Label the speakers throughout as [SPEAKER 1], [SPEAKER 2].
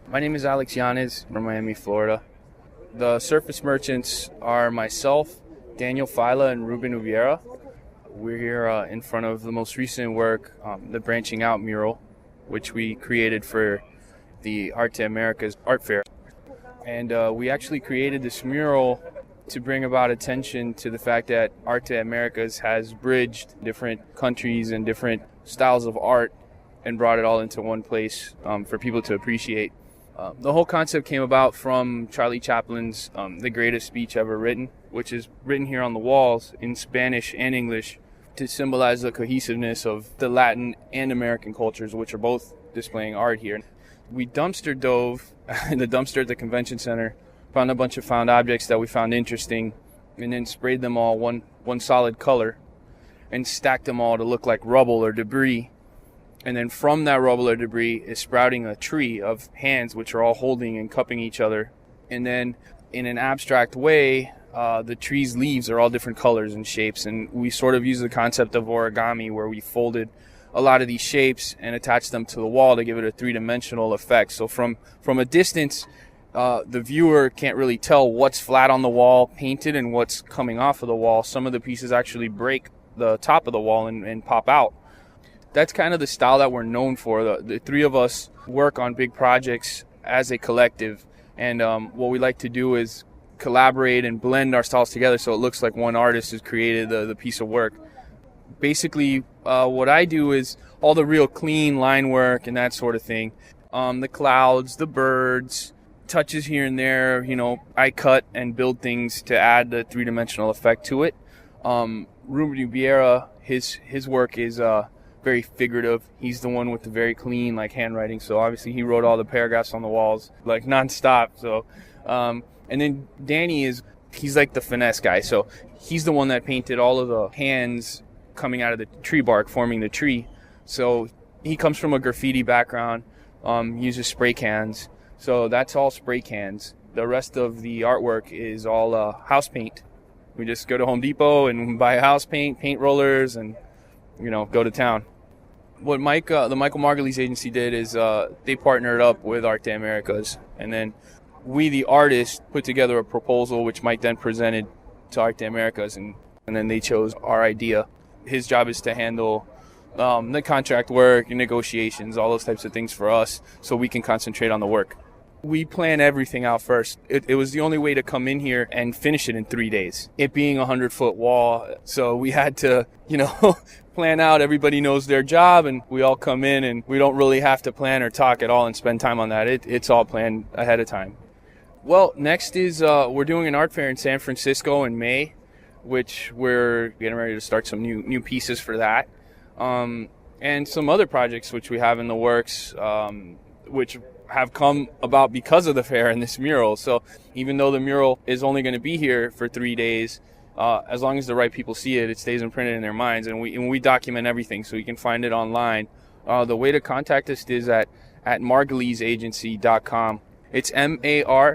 [SPEAKER 1] My name is Alex Yanez from Miami, Florida. The surface merchants are myself, Daniel Fila, and Ruben Ubiera. We're here in front of the most recent work, the Branching Out mural, which we created for the Arteamericas art fair. And we actually created this mural to bring about attention to the fact that Arteamericas has bridged different countries and different styles of art and brought it all into one place for people to appreciate. The whole concept came about from Charlie Chaplin's The Greatest Speech Ever Written, which is written here on the walls in Spanish and English to symbolize the cohesiveness of the Latin and American cultures, which are both displaying art here. We dumpster dove in the dumpster at the convention center, found a bunch of found objects that we found interesting, and then sprayed them all one solid color and stacked them all to look like rubble or debris. And then from that rubble or debris is sprouting a tree of hands which are all holding and cupping each other. And then in an abstract way, the tree's leaves are all different colors and shapes. And we sort of use the concept of origami, where we folded a lot of these shapes and attached them to the wall to give it a three-dimensional effect. So from a distance, the viewer can't really tell what's flat on the wall painted and what's coming off of the wall. Some of the pieces actually break the top of the wall and pop out. That's kind of the style that we're known for. The three of us work on big projects as a collective, and what we like to do is collaborate and blend our styles together so it looks like one artist has created the piece of work. Basically, what I do is all the real clean line work and that sort of thing. The clouds, the birds, touches here and there, I cut and build things to add the three-dimensional effect to it. Ruben Ubiera, his work is very figurative. He's the one with the very clean handwriting, so obviously he wrote all the paragraphs on the walls nonstop. So and then Danny he's like the finesse guy, so he's the one that painted all of the hands coming out of the tree bark forming the tree. So he comes from a graffiti background, uses spray cans, so that's all spray cans. The rest of the artwork is all house paint. We just go to Home Depot and buy house paint rollers, and go to town. What the Michael Margulies agency did is they partnered up with Arteamericas, and then we, the artists, put together a proposal which Mike then presented to Arteamericas, and then they chose our idea. His job is to handle the contract work, negotiations, all those types of things for us, so we can concentrate on the work. We plan everything out first. It was the only way to come in here and finish it in 3 days. It being a 100-foot wall, so we had to, plan out. Everybody knows their job, and we all come in, and we don't really have to plan or talk at all and spend time on that. It's all planned ahead of time. Well, next is we're doing an art fair in San Francisco in May, which we're getting ready to start some new pieces for that, and some other projects which we have in the works, which have come about because of the fair and this mural. So even though the mural is only going to be here for 3 days, as long as the right people see it, it stays imprinted in their minds, and we document everything so you can find it online. The way to contact us is at marguliesagency.com. It's MARGULIES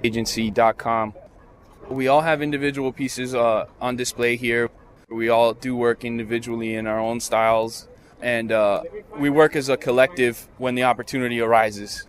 [SPEAKER 1] agency.com. We all have individual pieces on display here. We all do work individually in our own styles, and we work as a collective when the opportunity arises.